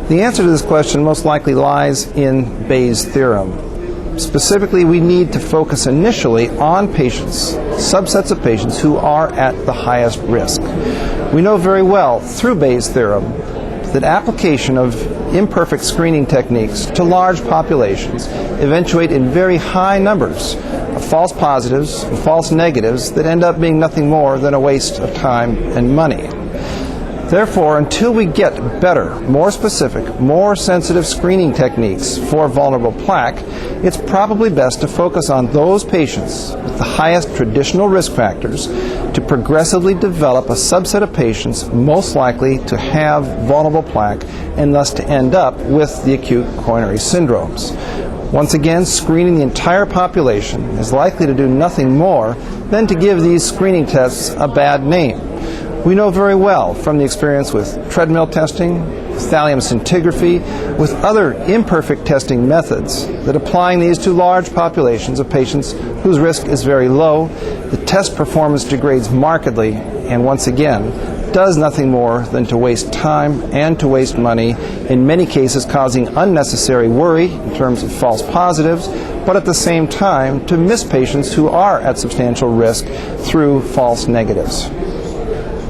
The answer to this question most likely lies in Bayes' theorem. Specifically, we need to focus initially on patients, subsets of patients who are at the highest risk. We know very well through Bayes' theorem that application of imperfect screening techniques to large populations eventuate in very high numbers of false positives and false negatives that end up being nothing more than a waste of time and money. Therefore, until we get better, more specific, more sensitive screening techniques for vulnerable plaque, it's probably best to focus on those patients with the highest traditional risk factors to progressively develop a subset of patients most likely to have vulnerable plaque and thus to end up with the acute coronary syndromes. Once again, screening the entire population is likely to do nothing more than to give these screening tests a bad name. We know very well from the experience with treadmill testing, thallium scintigraphy, with other imperfect testing methods, that applying these to large populations of patients whose risk is very low, the test performance degrades markedly and once again does nothing more than to waste time and to waste money, in many cases causing unnecessary worry in terms of false positives, but at the same time to miss patients who are at substantial risk through false negatives.